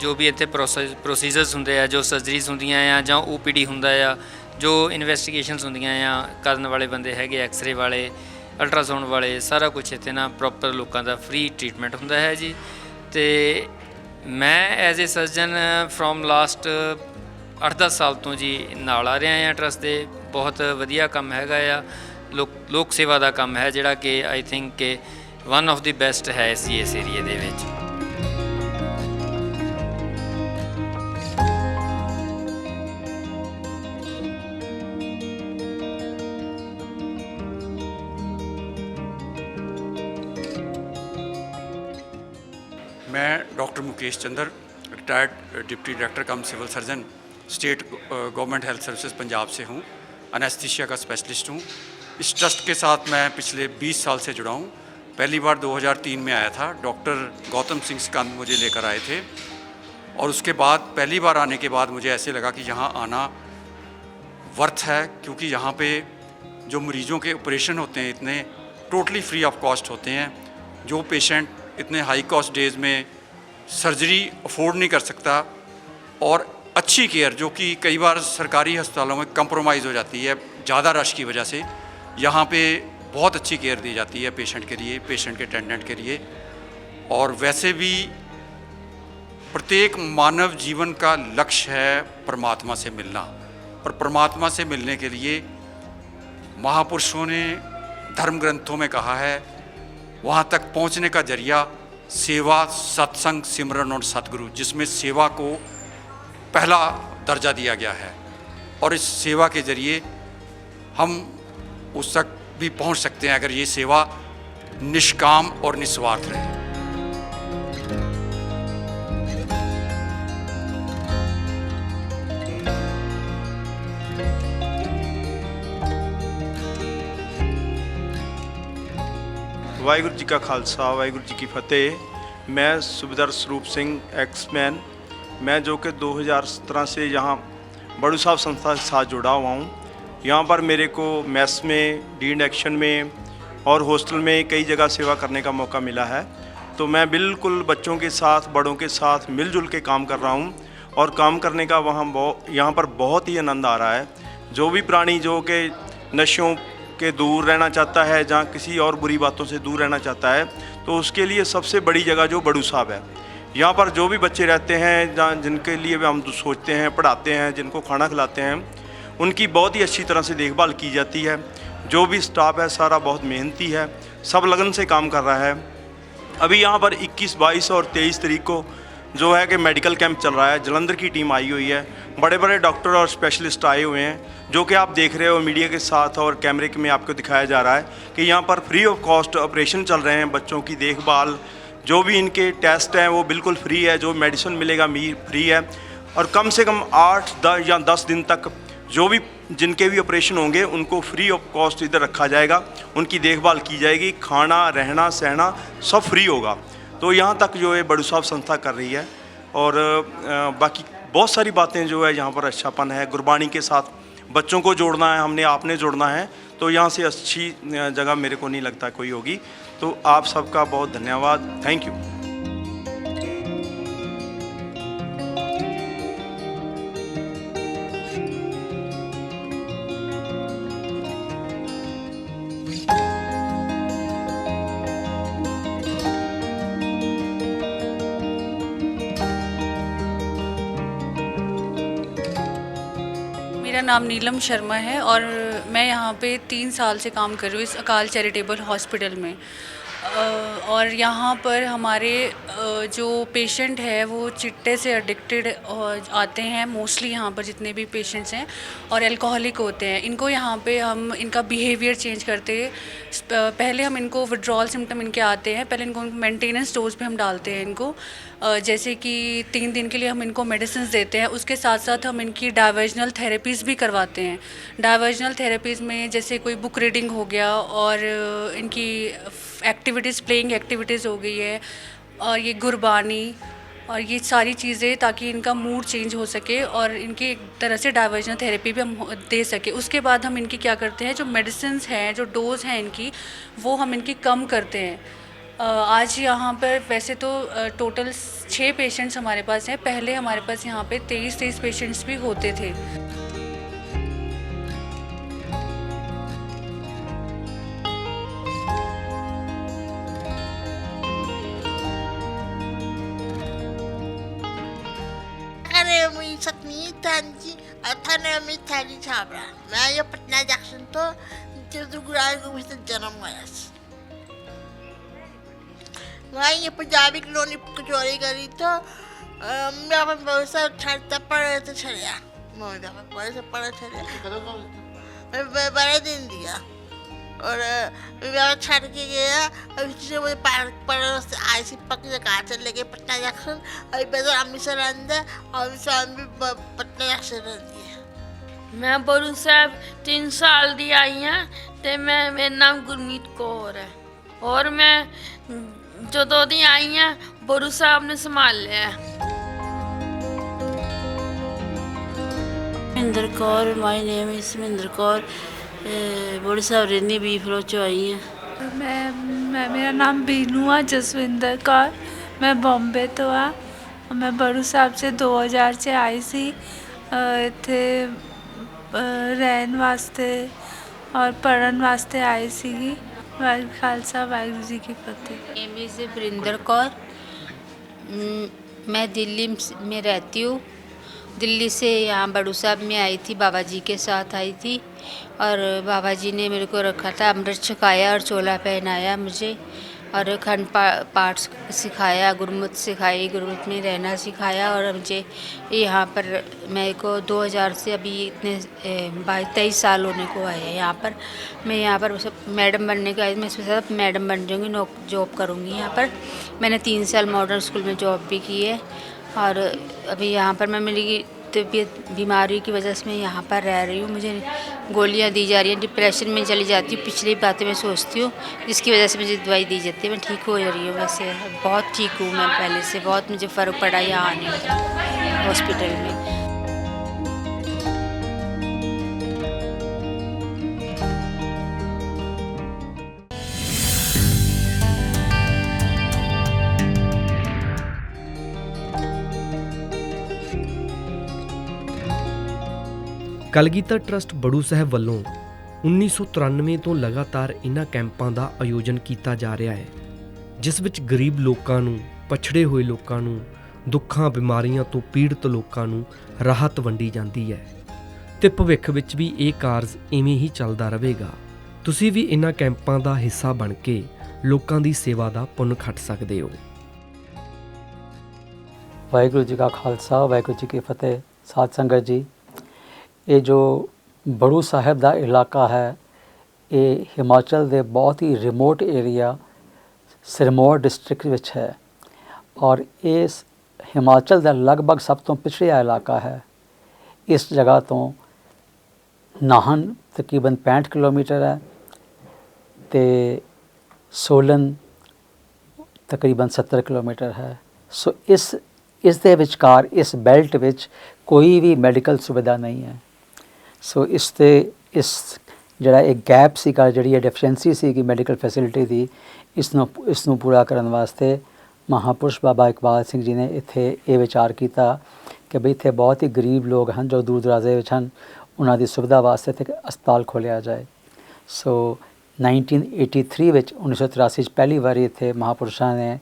ਜੋ ਵੀ ਇੱਥੇ ਪ੍ਰੋਸੀਜਰਸ ਹੁੰਦੇ ਆ, ਜੋ ਸਰਜਰੀਜ਼ ਹੁੰਦੀਆਂ ਆ ਜਾਂ OPD ਹੁੰਦਾ ਆ, ਜੋ ਇਨਵੈਸਟੀਗੇਸ਼ਨਸ ਹੁੰਦੀਆਂ ਆ ਕਰਨ ਵਾਲੇ ਬੰਦੇ ਹੈਗੇ, ਐਕਸਰੇ ਵਾਲੇ, ਅਲਟਰਾਸਾਊਂਡ ਵਾਲੇ, ਸਾਰਾ ਕੁਛ ਇੱਥੇ ਨਾ ਪ੍ਰੋਪਰ ਲੋਕਾਂ ਦਾ ਫ੍ਰੀ ਟਰੀਟਮੈਂਟ ਹੁੰਦਾ ਹੈ ਜੀ। ਅਤੇ ਮੈਂ as a surgeon from last 8-10 ਸਾਲ ਤੋਂ ਜੀ ਨਾਲ ਆ ਰਿਹਾ ਹਾਂ ਟਰਸਟ ਦੇ। ਬਹੁਤ ਵਧੀਆ ਕੰਮ ਹੈਗਾ ਆ, ਲੋਕ ਸੇਵਾ ਦਾ ਕੰਮ ਹੈ ਜਿਹੜਾ ਕਿ ਆਈ ਥਿੰਕ ਕਿ ਵਨ ਆਫ ਦੀ ਬੈਸਟ ਹੈ ਇਸ ਏਰੀਏ ਦੇ ਵਿੱਚ। मैं doctor Mukesh Chander, retired deputy director cum civil surgeon, state government health services Punjab से हूँ। एनेस्थीसिया का स्पेशलिस्ट हूँ। इस ट्रस्ट के साथ मैं पिछले 20 साल से जुड़ा हूँ। पहली बार 2003 में आया था, डॉक्टर गौतम सिंह सिकंद मुझे लेकर आए थे और उसके बाद पहली बार आने के बाद मुझे ऐसे लगा कि यहाँ आना वर्थ है, क्योंकि यहाँ पे जो मरीज़ों के ऑपरेशन होते हैं इतने टोटली फ्री ऑफ कॉस्ट होते हैं। जो पेशेंट इतने हाई कॉस्ट डेज़ में सर्जरी अफोर्ड नहीं कर सकता और अच्छी केयर जो कि कई बार सरकारी अस्पतालों में कंप्रोमाइज़ हो जाती है ज़्यादा रश की वजह से, यहाँ पे बहुत अच्छी केयर दी जाती है पेशेंट के लिए, पेशेंट के अटेंडेंट के लिए। और वैसे भी प्रत्येक मानव जीवन का लक्ष्य है परमात्मा से मिलना, और परमात्मा से मिलने के लिए महापुरुषों ने धर्म ग्रंथों में कहा है वहाँ तक पहुँचने का जरिया सेवा, सत्संग, सिमरन और सतगुरु, जिसमें सेवा को पहला दर्जा दिया गया है। और इस सेवा के ज़रिए हम उस तक भी पहुँच सकते हैं अगर ये सेवा निष्काम और निस्वार्थ रहे। ਵਾਹਿਗੁਰੂ ਜੀ ਕਾ ਖਾਲਸਾ, ਵਾਹਿਗੁਰੂ ਜੀ ਕੀ फतेह। मैं सूबेदार स्वरूप सिंह एक्समैन, मैं जो कि 2017 से यहाँ बड़ू साहब संस्था के साथ जुड़ा हुआ हूँ। यहाँ पर मेरे को मैस में, डी इंडक्शन में और हॉस्टल में कई जगह सेवा करने का मौका मिला है। तो मैं बिल्कुल बच्चों के साथ, बड़ों के साथ मिलजुल के काम कर रहा हूँ और काम करने का यहाँ पर बहुत ही आनंद आ रहा है। जो भी प्राणी जो कि नशों के दूर रहना चाहता है, जहाँ किसी और बुरी बातों से दूर रहना चाहता है, तो उसके लिए सबसे बड़ी जगह जो बड़ू साहब है। यहाँ पर जो भी बच्चे रहते हैं, जहाँ जिनके लिए हम सोचते हैं, पढ़ाते हैं, जिनको खाना खिलाते हैं, उनकी बहुत ही अच्छी तरह से देखभाल की जाती है। जो भी स्टाफ है सारा बहुत मेहनती है, सब लगन से काम कर रहा है। अभी यहाँ पर 21, 22 और 23 तारीख को जो है कि मेडिकल कैंप चल रहा है। जलंधर की टीम आई हुई है, बड़े बड़े डॉक्टर और स्पेशलिस्ट आए हुए हैं, जो कि आप देख रहे हो मीडिया के साथ और कैमरे में आपको दिखाया जा रहा है कि यहाँ पर फ्री ऑफ कॉस्ट ऑपरेशन चल रहे हैं। बच्चों की देखभाल, जो भी इनके टेस्ट हैं वो बिल्कुल फ्री है, जो मेडिसिन मिलेगा फ्री है। और कम से कम 8, 10 या 10 दिन तक जो भी जिनके भी ऑपरेशन होंगे उनको फ्री ऑफ कॉस्ट इधर रखा जाएगा, उनकी देखभाल की जाएगी, खाना, रहना, सहना सब फ्री होगा। तो यहाँ तक जो है बड़ू साहब संस्था कर रही है। और बाकी बहुत सारी बातें जो है यहाँ पर अच्छापन है, गुरबाणी के साथ बच्चों को जोड़ना है, हमने आपने जोड़ना है, तो यहाँ से अच्छी जगह मेरे को नहीं लगता कोई होगी। तो आप सबका बहुत धन्यवाद, थैंक यू। मेरा नाम नीलम शर्मा है और मैं यहाँ पे 3 साल से काम कर रही हूँ इस अकाल चैरिटेबल हॉस्पिटल में। और यहाँ पर हमारे जो पेशेंट है वो चिट्टे से एडिक्टेड आते हैं मोस्टली, यहाँ पर जितने भी पेशेंट्स हैं, और अल्कोहलिक होते हैं। इनको यहाँ पे हम इनका बिहेवियर चेंज करते हैं। पहले हम इनको विड्रॉल सिम्टम इनके आते हैं, पहले इनको मेंटेनेंस डोज पे हम डालते हैं इनको, जैसे कि 3 दिन के लिए हम इनको मेडिसिन देते हैं। उसके साथ साथ हम इनकी डाइवर्जनल थेरेपीज़ भी करवाते हैं। डाइवर्जनल थेरेपीज़ में जैसे कोई बुक रीडिंग हो गया और इनकी एक्टिविटीज़, प्लेइंग एक्टिविटीज़ हो गई है, और ये गुरबानी और ये सारी चीज़ें, ताकि इनका मूड चेंज हो सके और इनकी एक तरह से डाइवर्जनल थेरेपी भी हम दे सके। उसके बाद हम इनकी क्या करते हैं, जो मेडिसिन्स हैं, जो डोज हैं इनकी, वो हम इनकी कम करते हैं। आज यहाँ पर वैसे तो टोटल 6 पेशेंट्स हमारे पास हैं। पहले हमारे पास यहाँ पे 23 पेशेंट्स भी होते थे। मैं ये पटना जंक्शन तो जन्म हुआ। मैं ये पंजाबी कॉलोनी कचौरी करी तो मैं अपन बहुत सा छड़ता पड़े तो छड़िया मम्मी पापा बड़े से पड़े छड़िया 12 दिन दिया और मैं छड़ के गया। अभी मुझे पड़ोस से आई सी पक्की जगह चले गए पटना जंक्शन। अभी बेदर अमृतसर अंदर और भी पटना जंक्शन रहती है। मैं बड़ू साहब 3 साल दी आई हाँ, तो मेरा नाम गुरमीत कौर है और मैं जो 2 दिन आई हैं बड़ू साहब ने संभाल लिया। Mahinder Kaur, my name is Mahinder Kaur, Baru Sahib rainy B flow चो आई हैं। मैं मेरा नाम बीनू आ जसविंदर कौर, मैं बॉम्बे तो आ। मैं बड़ू साहब से 2000 से आई सी इत्थे रहन वास्ते और पढ़न वास्ते आई सी। वाहिगुरू खालसा वाहिगुरू जी की फतेह। नेम इज़ वरिंदर कौर, मैं दिल्ली में रहती हूँ। दिल्ली से यहाँ बड़ू साहब में आई थी, बाबा जी के साथ आई थी और बाबा जी ने मेरे को रखा था, अमृत छकाया और चोला पहनाया मुझे और अखंड पाठ सिखाया, गुरमुत सिखाई, गुरमुत में रहना सिखाया। और मुझे यहाँ पर मेरे को 2000 से अभी इतने 22-23 साल होने को आए हैं यहाँ पर। मैं यहाँ पर मैडम बनने के बाद मैं इसके साथ मैडम बन जाऊँगी, जॉब करूँगी यहाँ पर। मैंने 3 साल मॉडर्न स्कूल में जॉब भी की है और अभी यहाँ पर मैं मेरी तबीयत बीमारी की वजह से मैं यहाँ पर रह रही हूँ। मुझे गोलियाँ दी जा रही हैं, डिप्रेशन में चली जाती हूँ, पिछली बातें मैं सोचती हूँ जिसकी वजह से मुझे दवाई दी जाती है। मैं ठीक हो जा रही हूँ, वैसे बहुत ठीक हूँ मैं पहले से, बहुत मुझे फ़र्क पड़ा यहाँ आने में हॉस्पिटल में। ਕਲਗੀਧਰ ਟਰੱਸਟ ਬੜੂ ਸਾਹਿਬ ਵੱਲੋਂ 1993 ਤੋਂ ਲਗਾਤਾਰ ਇਨ੍ਹਾਂ ਕੈਂਪਾਂ ਦਾ ਆਯੋਜਨ ਕੀਤਾ ਜਾ ਰਿਹਾ ਹੈ, ਜਿਸ ਵਿੱਚ ਗਰੀਬ ਲੋਕਾਂ ਨੂੰ, ਪਛੜੇ ਹੋਏ ਲੋਕਾਂ ਨੂੰ, ਦੁੱਖਾਂ ਬਿਮਾਰੀਆਂ ਤੋਂ ਪੀੜਤ ਲੋਕਾਂ ਨੂੰ ਰਾਹਤ ਵੰਡੀ ਜਾਂਦੀ ਹੈ ਤੇ ਭਵਿੱਖ ਵਿੱਚ ਵੀ ਇਹ ਕਾਰਜ ਇਵੇਂ ਹੀ ਚੱਲਦਾ ਰਹੇਗਾ। ਤੁਸੀਂ ਵੀ ਇਨ੍ਹਾਂ ਕੈਂਪਾਂ ਦਾ ਹਿੱਸਾ ਬਣ ਕੇ ਲੋਕਾਂ ਦੀ ਸੇਵਾ ਦਾ ਪੁੰਨ ਖੱਟ ਸਕਦੇ ਹੋ। ਵਾਹਿਗੁਰੂ ਜੀ ਕਾ ਖਾਲਸਾ, ਵਾਹਿਗੁਰੂ ਜੀ ਕੀ ਫਤਿਹ। ਸਾਧ ਸੰਗਤ ਜੀ, ਇਹ ਜੋ ਬੜੂ ਸਾਹਿਬ ਦਾ ਇਲਾਕਾ ਹੈ, ਇਹ ਹਿਮਾਚਲ ਦੇ ਬਹੁਤ ਹੀ ਰਿਮੋਟ ਏਰੀਆ ਸਿਰਮੌਰ ਡਿਸਟ੍ਰਿਕਟ ਵਿੱਚ ਹੈ ਔਰ ਇਸ ਹਿਮਾਚਲ ਦਾ ਲਗਭਗ ਸਭ ਤੋਂ ਪਿਛੜਿਆ ਇਲਾਕਾ ਹੈ। ਇਸ ਜਗ੍ਹਾ ਤੋਂ ਨਾਹਨ ਤਕਰੀਬਨ 65 ਕਿਲੋਮੀਟਰ ਹੈ ਅਤੇ ਸੋਲਨ ਤਕਰੀਬਨ 70 ਕਿਲੋਮੀਟਰ ਹੈ। ਸੋ ਇਸ ਦੇ ਵਿਚਕਾਰ, ਇਸ ਬੈਲਟ ਵਿੱਚ ਕੋਈ ਵੀ ਮੈਡੀਕਲ ਸੁਵਿਧਾ ਨਹੀਂ ਹੈ। ਸੋ ਇਸ ਜਿਹੜਾ ਇਹ ਗੈਪ ਸੀਗਾ, ਜਿਹੜੀ ਇਹ ਡੈਫੀਸ਼ੀਐਂਸੀ ਸੀਗੀ ਮੈਡੀਕਲ ਫੈਸਿਲਿਟੀ ਦੀ, ਇਸ ਨੂੰ ਪੂਰਾ ਕਰਨ ਵਾਸਤੇ ਮਹਾਂਪੁਰਸ਼ ਬਾਬਾ ਇਕਬਾਲ ਸਿੰਘ ਜੀ ਨੇ ਇੱਥੇ ਇਹ ਵਿਚਾਰ ਕੀਤਾ ਕਿ ਬਈ ਇੱਥੇ ਬਹੁਤ ਹੀ ਗਰੀਬ ਲੋਕ ਹਨ ਜੋ ਦੂਰ ਦਰਾਜ਼ੇ ਵਿੱਚ ਹਨ, ਉਹਨਾਂ ਦੀ ਸੁਵਿਧਾ ਵਾਸਤੇ ਇੱਥੇ ਹਸਪਤਾਲ ਖੋਲ੍ਹਿਆ ਜਾਏ। ਸੋ 1983 ਵਿੱਚ 1983 'ਚ ਪਹਿਲੀ ਵਾਰੀ ਇੱਥੇ ਮਹਾਂਪੁਰਸ਼ਾਂ ਨੇ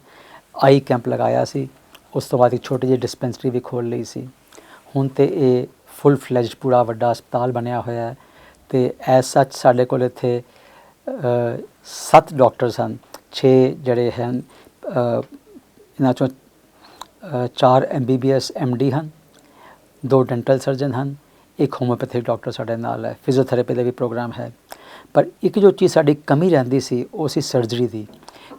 ਆਈ ਕੈਂਪ ਲਗਾਇਆ ਸੀ। ਉਸ ਤੋਂ ਬਾਅਦ ਇੱਕ ਛੋਟੀ ਜਿਹੀ ਡਿਸਪੈਂਸਰੀ ਵੀ ਖੋਲ੍ਹ ਲਈ ਸੀ। ਹੁਣ ਤਾਂ ਇਹ ਫੁੱਲ ਫਲੈਜਡ ਪੂਰਾ ਵੱਡਾ ਹਸਪਤਾਲ ਬਣਿਆ ਹੋਇਆ ਹੈ ਅਤੇ ਐਜ਼ ਸੱਚ ਸਾਡੇ ਕੋਲ ਇੱਥੇ 7 ਡਾਕਟਰਸ ਹਨ, 6 ਜਿਹੜੇ ਹਨ ਇਹਨਾਂ 'ਚੋਂ 4 MBBS MD ਹਨ, 2 ਡੈਂਟਲ ਸਰਜਨ ਹਨ, ਇੱਕ ਹੋਮਿਓਪੈਥਿਕ ਡਾਕਟਰ ਸਾਡੇ ਨਾਲ ਹੈ, ਫਿਜ਼ੀਓਥੈਰੇਪੀ ਦਾ ਵੀ ਪ੍ਰੋਗਰਾਮ ਹੈ। ਪਰ ਇੱਕ ਜੋ ਚੀਜ਼ ਸਾਡੀ ਕਮੀ ਰਹਿੰਦੀ ਸੀ ਉਹ ਸੀ ਸਰਜਰੀ ਦੀ,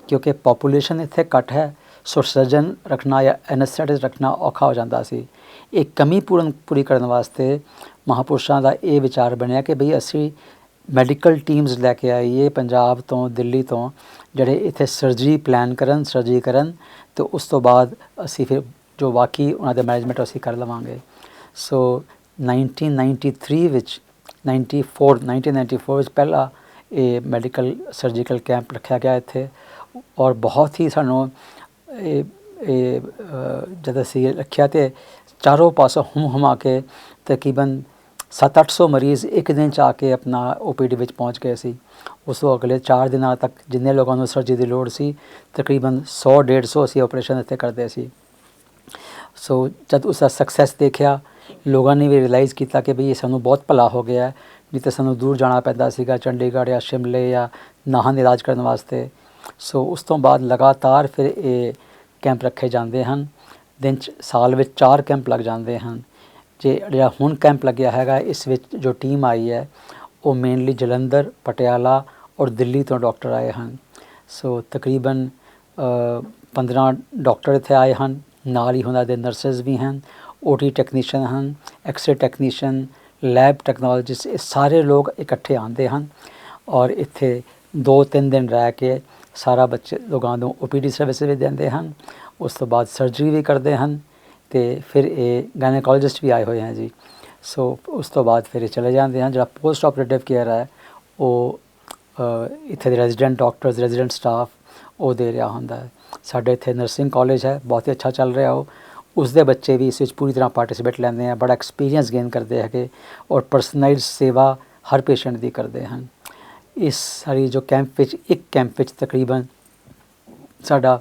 ਕਿਉਂਕਿ ਪਾਪੂਲੇਸ਼ਨ ਇੱਥੇ ਘੱਟ ਹੈ, ਸੋ ਸਰਜਨ ਰੱਖਣਾ ਜਾਂ ਐਨਸਥੈਟਿਸਟ ਰੱਖਣਾ ਔਖਾ ਹੋ ਜਾਂਦਾ ਸੀ। ਇਹ ਕਮੀ ਪੂਰੀ ਕਰਨ ਵਾਸਤੇ ਮਹਾਂਪੁਰਸ਼ਾਂ ਦਾ ਇਹ ਵਿਚਾਰ ਬਣਿਆ ਕਿ ਬਈ ਅਸੀਂ ਮੈਡੀਕਲ ਟੀਮਸ ਲੈ ਕੇ ਆਈਏ ਪੰਜਾਬ ਤੋਂ, ਦਿੱਲੀ ਤੋਂ, ਜਿਹੜੇ ਇੱਥੇ ਸਰਜਰੀ ਪਲਾਨ ਕਰਨ, ਸਰਜਰੀ ਕਰਨ, ਅਤੇ ਉਸ ਤੋਂ ਬਾਅਦ ਅਸੀਂ ਫਿਰ ਜੋ ਬਾਕੀ ਉਹਨਾਂ ਦੇ ਮੈਨੇਜਮੈਂਟ ਅਸੀਂ ਕਰ ਲਵਾਂਗੇ। ਸੋ 1993 ਵਿੱਚ 1994 ਵਿੱਚ ਪਹਿਲਾ ਇਹ ਮੈਡੀਕਲ ਸਰਜੀਕਲ ਕੈਂਪ ਰੱਖਿਆ ਗਿਆ ਇੱਥੇ, ਔਰ ਬਹੁਤ ਹੀ ਸਾਨੂੰ ਇਹ ਜਦ ਅਸੀਂ ਰੱਖਿਆ ਤਾਂ ਚਾਰੋਂ ਪਾਸੋਂ ਹੁਮਾ ਕੇ ਤਕਰੀਬਨ 700-800 ਮਰੀਜ਼ ਇੱਕ ਦਿਨ 'ਚ ਆ ਕੇ ਆਪਣਾ OPD ਵਿੱਚ ਪਹੁੰਚ ਗਏ ਸੀ। ਉਸ ਤੋਂ ਅਗਲੇ 4 ਦਿਨਾਂ ਤੱਕ ਜਿੰਨੇ ਲੋਕਾਂ ਨੂੰ ਸਰਜਰੀ ਦੀ ਲੋੜ ਸੀ ਤਕਰੀਬਨ 100-150 ਅਸੀਂ ਆਪਰੇਸ਼ਨ ਇੱਥੇ ਕਰਦੇ ਸੀ। ਸੋ ਜਦ ਉਸ ਦਾ ਸਕਸੈਸ ਦੇਖਿਆ, ਲੋਕਾਂ ਨੇ ਵੀ ਰਿਅਲਾਈਜ਼ ਕੀਤਾ ਕਿ ਬਈ ਇਹ ਸਾਨੂੰ ਬਹੁਤ ਭਲਾ ਹੋ ਗਿਆ, ਨਹੀਂ ਤਾਂ ਸਾਨੂੰ ਦੂਰ ਜਾਣਾ ਪੈਂਦਾ ਸੀਗਾ ਚੰਡੀਗੜ੍ਹ ਜਾਂ ਸ਼ਿਮਲੇ ਜਾਂ ਨਾਹਨ ਇਲਾਜ ਕਰਨ ਵਾਸਤੇ। ਸੋ ਉਸ ਤੋਂ ਬਾਅਦ ਲਗਾਤਾਰ ਫਿਰ ਇਹ ਕੈਂਪ ਰੱਖੇ ਜਾਂਦੇ ਹਨ, ਦਿਨ 'ਚ ਸਾਲ ਵਿੱਚ 4 ਕੈਂਪ ਲੱਗ ਜਾਂਦੇ ਹਨ। ਜਿਹੜਾ ਹੁਣ ਕੈਂਪ ਲੱਗਿਆ ਹੈਗਾ, ਇਸ ਵਿੱਚ ਜੋ ਟੀਮ ਆਈ ਹੈ ਉਹ ਮੇਨਲੀ ਜਲੰਧਰ, ਪਟਿਆਲਾ ਔਰ ਦਿੱਲੀ ਤੋਂ ਡਾਕਟਰ ਆਏ ਹਨ। ਸੋ ਤਕਰੀਬਨ 15 ਡਾਕਟਰ ਇੱਥੇ ਆਏ ਹਨ, ਨਾਲ ਹੀ ਉਹਨਾਂ ਦੇ ਨਰਸਿਸ ਵੀ ਹਨ, OT ਟੈਕਨੀਸ਼ੀਅਨ ਹਨ, ਐਕਸਰੇ ਟੈਕਨੀਸ਼ੀਅਨ, ਲੈਬ ਟੈਕਨੋਲੋਜਿਸਟ, ਇਹ ਸਾਰੇ ਲੋਕ ਇਕੱਠੇ ਆਉਂਦੇ ਹਨ ਔਰ ਇੱਥੇ 2-3 ਦਿਨ ਰਹਿ ਕੇ ਸਾਰਾ ਬੱਚੇ ਲੋਕਾਂ ਨੂੰ OPD ਸਰਵਿਸ ਵੀ ਦਿੰਦੇ ਹਨ। ਉਸ ਤੋਂ ਬਾਅਦ ਸਰਜਰੀ ਵੀ ਕਰਦੇ ਹਨ ਅਤੇ ਫਿਰ ਇਹ ਗਾਇਨੇਕੋਲੋਜਿਸਟ ਵੀ ਆਏ ਹੋਏ ਹਨ ਜੀ। ਸੋ ਉਸ ਤੋਂ ਬਾਅਦ ਫਿਰ ਇਹ ਚਲੇ ਜਾਂਦੇ ਹਨ। ਜਿਹੜਾ ਪੋਸਟ ਆਪਰੇਟਿਵ ਕੇਅਰ ਹੈ ਉਹ ਇੱਥੇ ਦੇ ਰੈਜ਼ੀਡੈਂਟ ਡਾਕਟਰਸ, ਰੈਜ਼ੀਡੈਂਟ ਸਟਾਫ ਉਹ ਦੇ ਰਿਹਾ ਹੁੰਦਾ ਹੈ। ਸਾਡੇ ਇੱਥੇ ਨਰਸਿੰਗ ਕਾਲਜ ਹੈ, ਬਹੁਤ ਹੀ ਅੱਛਾ ਚੱਲ ਰਿਹਾ ਉਹ, ਉਸ ਦੇ ਬੱਚੇ ਵੀ ਇਸ ਵਿੱਚ ਪੂਰੀ ਤਰ੍ਹਾਂ ਪਾਰਟੀਸਪੇਟ ਲੈਂਦੇ ਆ, ਬੜਾ ਐਕਸਪੀਰੀਅੰਸ ਗੇਨ ਕਰਦੇ ਹੈਗੇ ਔਰ ਪਰਸਨਲਾਈਜ਼ਡ ਸੇਵਾ ਹਰ ਪੇਸ਼ੈਂਟ ਦੀ ਕਰਦੇ ਹਨ। ਇਸ ਸਾਰੀ ਜੋ ਕੈਂਪ ਵਿੱਚ, ਇੱਕ ਕੈਂਪ ਵਿੱਚ ਤਕਰੀਬਨ ਸਾਡਾ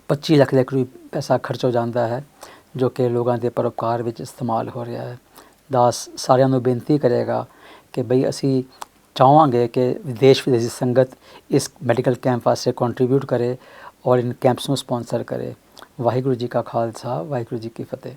25 ਲੱਖ ਦੇ ਕਰੀਬ ਪੈਸਾ ਖਰਚ ਹੋ ਜਾਂਦਾ ਹੈ, ਜੋ ਕਿ ਲੋਕਾਂ ਦੇ ਪਰਉਪਕਾਰ ਵਿੱਚ ਇਸਤੇਮਾਲ ਹੋ ਰਿਹਾ ਹੈ। ਦਾਸ ਸਾਰਿਆਂ ਨੂੰ ਬੇਨਤੀ ਕਰੇਗਾ ਕਿ ਬਈ ਅਸੀਂ ਚਾਹਾਂਗੇ ਕਿ ਵਿਦੇਸ਼ ਵਿਦੇਸ਼ੀ ਸੰਗਤ ਇਸ ਮੈਡੀਕਲ ਕੈਂਪ ਵਾਸਤੇ ਕੰਟਰੀਬਿਊਟ ਕਰੇ ਔਰ ਇਨ ਕੈਂਪਸ ਨੂੰ ਸਪਾਂਸਰ ਕਰੇ। ਵਾਹਿਗੁਰੂ ਜੀ ਕਾ ਖਾਲਸਾ, ਵਾਹਿਗੁਰੂ ਜੀ ਕੀ ਫਤਿਹ।